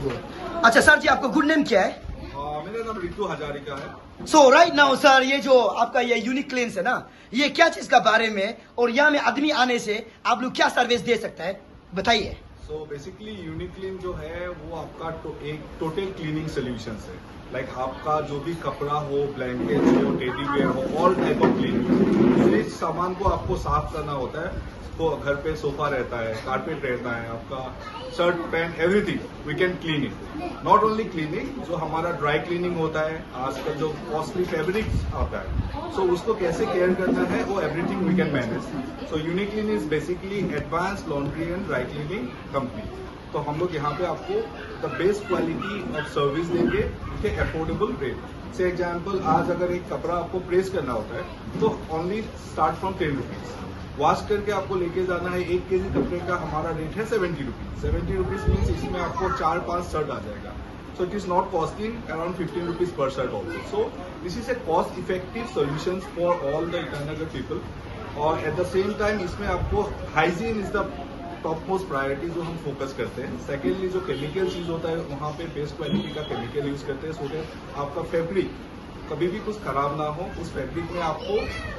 Good. अच्छा sir जी, आपका good name क्या है? मेरा नाम रितु हजारिका है। सो राइट नाउ सर, ये जो आपका ये यूनिक क्लीन्स है ना, ये क्या चीज का बारे में, और यहाँ में आदमी आने से आप लोग क्या सर्विस दे सकता है, बताइए। सो बेसिकली यूनिक क्लीन जो है वो आपका एक टोटल क्लीनिंग सोल्यूशन है। लाइक आपका जो भी कपड़ा हो, ब्लैंकेट हो, टेडी बियर हो, ऑल टाइप ऑफ क्लीनिंग। इस सामान को आपको साफ करना होता है। तो घर पे सोफा रहता है, कारपेट रहता है, आपका shirt pant everything we can clean it. Not only cleaning, जो हमारा ड्राई क्लीनिंग होता है, आजकल जो कॉस्टली फैब्रिक्स आता है, सो उसको कैसे केयर करना है वो everything we can manage. So Unique Clean is basically advance laundry and dry cleaning company. तो हम लोग यहाँ पे आपको the best quality of service देंगे के अफोर्डेबल रेट से। एग्जाम्पल, आज अगर एक कपड़ा आपको प्रेस करना होता है तो only start from 10 rupees. Wash करके आपको लेके जाना है 1 kg कपड़े का हमारा रेट है 70 रुपीज। 70 रुपीज मीन्स इसमें आपको 4-5 शर्ट आ जाएगा। So it is not costing around 15 rupees per shirt also. So this is a cost effective solution for all the Itanagar people. और एट द सेम टाइम इसमें आपको hygiene is the top most priority जो हम focus करते हैं। Secondly, जो chemical चीज होता है वहाँ पे बेस्ट क्वालिटी का केमिकल यूज करते हैं, सो दैट आपका फैब्रिक कभी भी कुछ खराब ना हो। उस फैब्रिक में आपको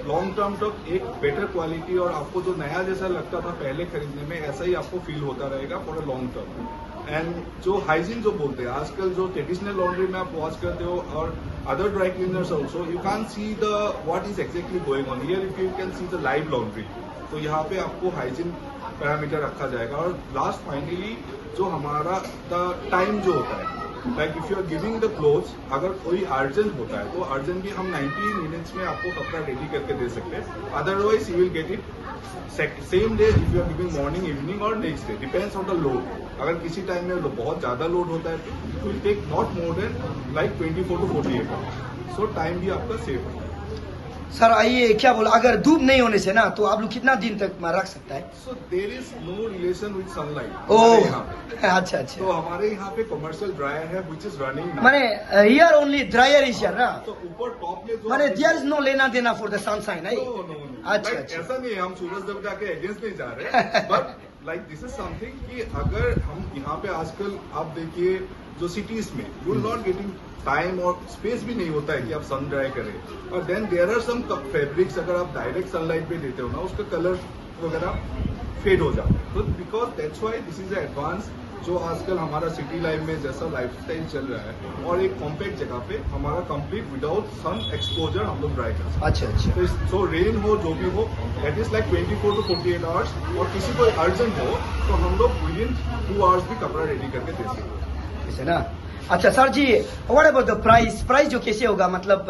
लॉन्ग टर्म तक एक बेटर क्वालिटी और आपको जो नया जैसा लगता था पहले खरीदने में, ऐसा ही आपको फील होता रहेगा for a long term. And जो हाइजीन जो बोलते हैं, आजकल जो ट्रेडिशनल लॉन्ड्री में आप वॉश करते हो और other dry cleaners also, you can see the what is exactly going on here if you can see the live laundry. तो यहाँ पे आपको हाइजीन पैरामीटर रखा जाएगा। और लास्ट फाइनली जो हमारा द टाइम जो होता है, like if you are giving the clothes, अगर कोई अर्जेंट होता है तो अर्जेंट भी हम 90 मिनट्स में आपको कपड़ा रेडी करके दे सकते हैं। Otherwise you will get it same day if you are giving morning, evening और next day, depends on the load. अगर किसी टाइम में बहुत ज्यादा लोड होता है तो it will take not more than like 24 to 48 hours. So time भी आपका सेव है। सर आइए, क्या बोला, अगर धूप नहीं होने से ना तो आप लोग कितना दिन तक रख सकता है? So there is no relation with sunlight. Oh, अच्छा अच्छा। तो हमारे यहाँ पे कमर्शियल ड्रायर है व्हिच इज रनिंग। माने here only dryer is here ना, तो ऊपर टॉप में जो माने देयर इज नो लेना देना फॉर द सनशाइन है। अच्छा, ऐसा नहीं है, हम सूरज देवता के अगेंस्ट नहीं जा रहे। But like this is something कि अगर हम यहाँ पे आजकल आप देखिए जो सिटीज में you will not getting time और स्पेस भी नहीं होता है कि आप सन ड्राई करें। और then there are some fabrics, अगर आप डायरेक्ट सनलाइट पे देते हो ना, उसका कलर वगैरह फेड हो जाता है। तो because that's why this is advance जो आजकल हमारा सिटी लाइफ में जैसा लाइफस्टाइल चल रहा है, और एक कॉम्पैक्ट जगह पे हमारा कंप्लीट विदाउट सन एक्सपोजर हम लोग ड्राई कर सकते हैं। अच्छा अच्छा। तो रेन हो जो भी हो, that is like 24 to 48 hours. और किसी को अर्जेंट हो तो हम लोग विदिन 2 आवर्स भी कपड़ा रेडी करके दे सकते हैं, ऐसे ना। अच्छा sir ji, what about the price? Price जो कैसे होगा, मतलब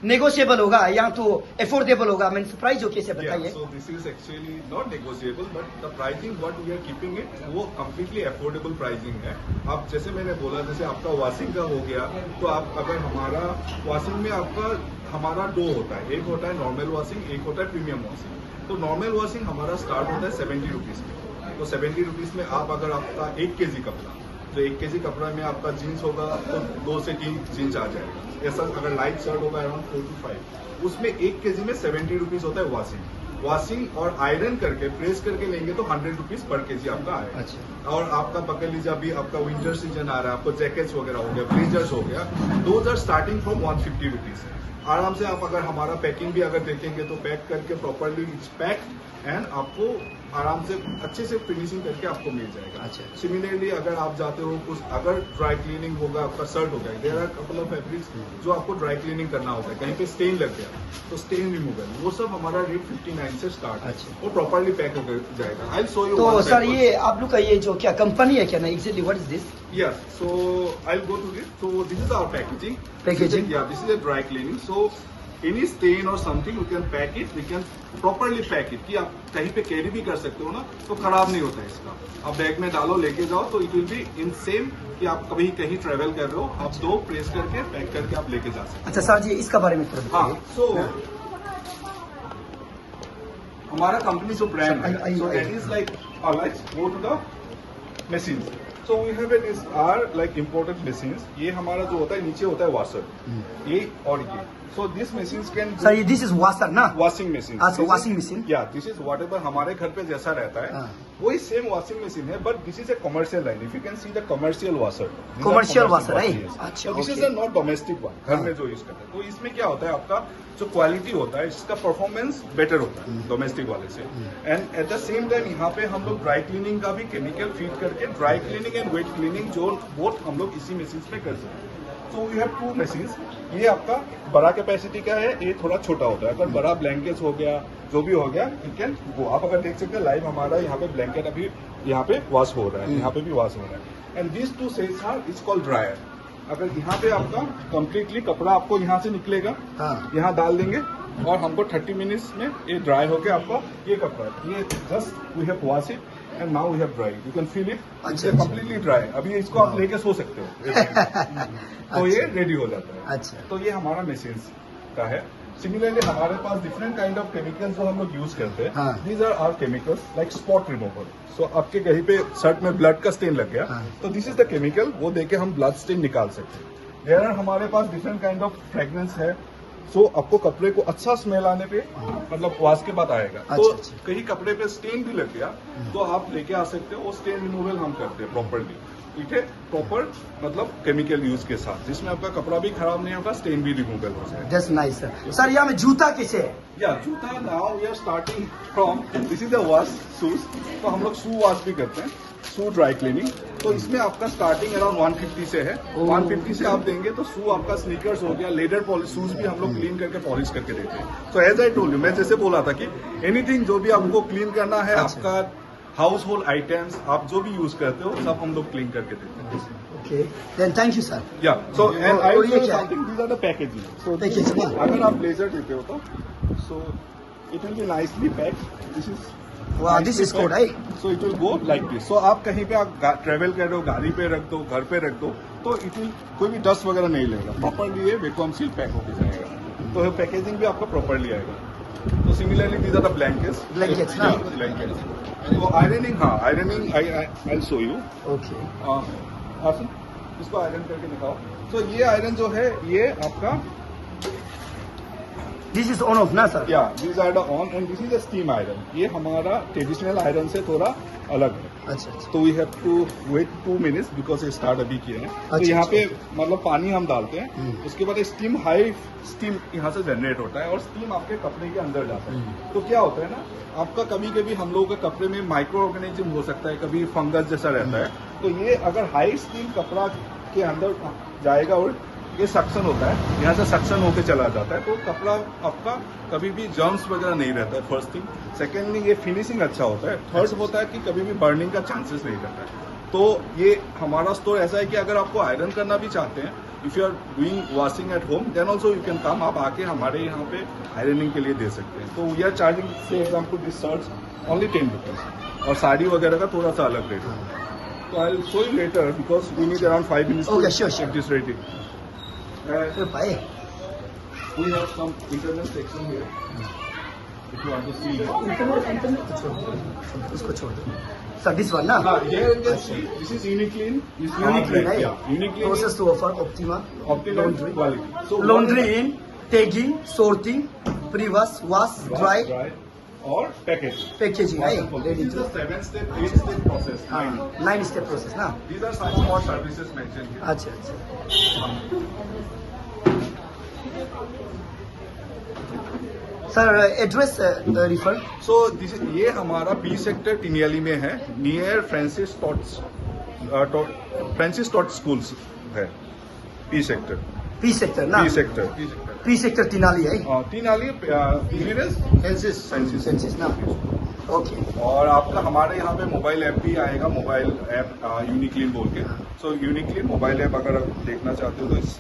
नेगोशिएबल होगा या तो अफोर्डेबल होगा? मीन्स प्राइस जो कैसे बताइए। So this is actually not negotiable, but the pricing what we are keeping it वो कम्प्लीटली अफोर्डेबल प्राइसिंग है। अब जैसे मैंने बोला, जैसे आपका वॉशिंग का हो गया, तो आप अगर हमारा वॉशिंग में आपका हमारा 2 होता है, एक होता है नॉर्मल वॉशिंग, एक होता है प्रीमियम वॉशिंग। तो नॉर्मल वॉशिंग हमारा स्टार्ट होता है 70 रुपीज में। तो 70 रुपीज में आप अगर आपका 1 kg कपड़ा, तो 1 kg कपड़ा में आपका जीन्स होगा तो 2 से 3 जीन्स आ जाएगा। ऐसा अगर लाइट शर्ट होगा अराउंड 4 to 5, उसमें 1 kg में 70 रुपीज होता है वॉशिंग और आयरन करके प्रेस करके लेंगे तो 100 रुपीज पर kg आपका आएगा। अच्छा। और आपका पकड़ लीजिए, अभी आपका विंटर सीजन आ रहा है, आपको जैकेट्स वगैरह हो गया, ब्लेजर्स हो गया, those are starting from 150 rupees. आराम से आप अगर हमारा पैकिंग भी अगर देखेंगे तो पैक करके प्रॉपरली इट्स पैक एंड आपको आराम से अच्छे से फिनिशिंग करके आपको मिल जाएगा। अच्छा। सिमिलरली अगर आप जाते हो कुछ, अगर ड्राई क्लीनिंग होगा, आपका शर्ट हो गया, there are couple of fabrics जो आपको ड्राई क्लीनिंग करना होता है, कहीं पे स्टेन लग गया तो स्टेन रिमूवल, वो सब हमारा रेट 59 से स्टार्ट है। अच्छा। वो प्रॉपरली पैक हो जाएगा। I show you. तो सर ये आप लोग का ये जो क्या कंपनी है क्या ना, actually what is this? Yes, so I'll go to this. So this is our packaging. Packaging? This is a dry cleaning. So any stain or something, we can pack it. We can properly pack it. कि आप कहीं पे carry भी कर सकते हो ना, तो खराब नहीं होता है इसका। आप बैग में डालो, लेके जाओ, तो it will be in same कि आप कभी कहीं ट्रेवल कर रहे हो, आप 2 प्रेस करके पैक करके आप लेके जा सकते हो। अच्छा सर जी, इसका बारे में थोड़ा बताइए। हाँ, so हमारा कंपनी जो ब्रांड है, so that is like, let's go to the machines. So we have it is our like imported machines. ये हमारा जो होता है नीचे होता है वॉशर, ये और ये। So this machines can sir ये दिस इज वॉशर ना? Washing machine. अच्छा, वॉशिंग मशीन। या दिस इज व्हाटएवर हमारे घर पे जैसा रहता है, वही सेम वॉशिंग मशीन है, but this is a commercial line. If you can see the commercial washer, Commercial washer, right? अच्छा, this is okay. A not domestic one, घर में जो यूज करते हैं. तो इसमें क्या होता है, आपका जो क्वालिटी होता है इसका परफॉर्मेंस बेटर होता है डोमेस्टिक वाले से. And at the same time यहाँ पे हम लोग ड्राई क्लीनिंग का भी केमिकल फीड करके dry cleaning and wet cleaning जो बोथ हम लोग इसी मशीन में कर सकते हैं. तो वी हैव टू मशीन्स. ये आपका बड़ा कैपेसिटी का है, ये थोड़ा छोटा होता है. अगर बड़ा ब्लैंकेट्स हो गया, जो भी हो गया, यू कैन वो आप अगर देख सकते हैं लाइव हमारा यहाँ पे ब्लैंकेट अभी यहाँ पे वॉश हो रहा है, यहाँ पे भी वॉश हो रहा है. And this two cells are is called dryer. अगर यहाँ पे आपका कंप्लीटली कपड़ा आपको यहाँ से निकलेगा, यहाँ डाल देंगे और हमको 30 मिनट्स में ये ड्राई होके आपका ये कपड़ा, ये just we have wash it and now we have dry. You can feel it, it's completely dry. अभी इसको आप लेके सो सकते हो. तो ये रेडी हो जाता है. अच्छा. तो ये हमारा मशीन का है. सिमिलरली हमारे पास डिफरेंट काइंड ऑफ केमिकल्स जो हम लोग यूज करते हैं. These are our chemicals like spot remover. So आपके कहीं पे शर्ट में ब्लड का स्टेन लग गया, तो दिस इज द केमिकल, वो देके हम ब्लड स्टेन निकाल सकते हैं. देयर आर हमारे पास डिफरेंट काइंड ऑफ फ्रेग्रेंस है. सो आपको कपड़े को अच्छा स्मेल आने पे मतलब वॉश के बाद आएगा. तो कहीं कपड़े पे स्टेन भी लग गया तो आप लेके आ सकते हो. वो स्टेन रिमूवल हम करते हैं प्रॉपरली, ठीक है, प्रॉपर मतलब केमिकल यूज के साथ, जिसमें आपका कपड़ा भी खराब नहीं होगा, स्टेन भी रिमूवल हो जाएगा. That's nice sir. सर यहाँ में जूता कैसे है? या जूता now we are starting from this is the wash shoes. तो हम लोग शू वॉश भी करते हैं, शू ड्राई क्लीनिंग. तो इसमें आपका स्टार्टिंग अराउंड 150 से है. 150 से आप देंगे तो शू आपका स्नीकर्स हो गया, लेदर पॉलिश शूज भी हम लोग क्लीन करके पॉलिश करके देते हैं. So as I told you, मैं जैसे बोला था कि एनीथिंग जो भी आपको क्लीन करना है, आपका हाउस होल्ड आइटम्स आप जो भी यूज करते हो सब हम लोग क्लीन करके देते हैं. Okay, then thank you sir. Yeah, so and I और will ये tell you क्या है? something. These are the packaging. So Packaging, yeah. अगर आप ब्लेजर देते हो तो so it will be nicely packed. This is Wow, this is good, right? So it will go like this. So आप कहीं पे आप ट्रेवल कर रहे हो, गाड़ी पे रख दो, घर पे रख दो, तो इट विल कोई भी डस्ट वगैरह नहीं लेगा. प्रॉपरली ये वैक्यूम सील पैक होकर जाएगा. तो पैकेजिंग भी आपका प्रॉपरली आएगा. तो similarly these are the blankets. Blankets, ना? ब्लैंकेट्स. तो आयरनिंग, हाँ ironing I will show you. Okay. आसन इसको आयरन करके दिखाओ. तो ये आयरन जो है ये आपका This is on off ना सर? या this are the on and this is a steam iron. ये हमारा ट्रेडिशनल आयरन से थोड़ा अलग है. अच्छा अच्छा. तो we have to wait 2 minutes because ये स्टार्ट अभी किया है. तो यहाँ पे मतलब पानी हम डालते हैं, उसके बाद स्टीम, हाई स्टीम यहाँ से जनरेट होता है और स्टीम आपके कपड़े के अंदर जाता है. तो क्या होता है ना, आपका कभी कभी हम लोगों के कपड़े में माइक्रो ऑर्गेनिज्म हो सकता है, कभी फंगस जैसा रहता है. तो ये अगर हाई स्टीम कपड़ा के अंदर जाएगा और ये सक्शन होता है, यहाँ से सक्शन होकर चला जाता है, तो कपड़ा आपका कभी भी जर्म्स वगैरह नहीं रहता है. First thing. सेकेंड थिंग, ये फिनिशिंग अच्छा होता है. थर्ड होता है कि कभी भी बर्निंग का चांसेस नहीं रहता है. तो ये हमारा स्टोर ऐसा है कि अगर आपको आयरन करना भी चाहते हैं, if you are doing washing at home, then also you can come. आप आके हमारे यहाँ पे आयरनिंग के लिए दे सकते हैं. तो वी आर चार्जिंग से example this shirts only 10 rupees और साड़ी वगैरह का थोड़ा सा अलग रेट है. तो I will show you later because we need around 5 minutes Okay, sure. This ready. Sir भाई. We have some internet section here. If you want to see. उसको छोड़ दो सर. दिस वन ना? Here you can see. This is Uniclean. Uniclean, right? Yeah. Uniclean. Process to offer Optima Optimal laundry. quality. So Laundry in, tagging, sorting, pre-wash, wash, dry, or packaging. packaging, right? This Ready is to. the 7-step, 8-step process. 9 step process ना? These are some more services mentioned here. अच्छा अच्छा. Sir address refer. So this is ये हमारा B sector टिनियाली में है, near Francis taught schools है. P sector. P sector ना? P sector. P sector Tinali है. टिनाली सेंसिस ना? ओके. और आपका हमारे यहाँ पे मोबाइल ऐप भी आएगा, मोबाइल ऐप यूनिक्लीन बोल के. सो यूनिक्लीन मोबाइल ऐप अगर आप देखना चाहते हो तो इस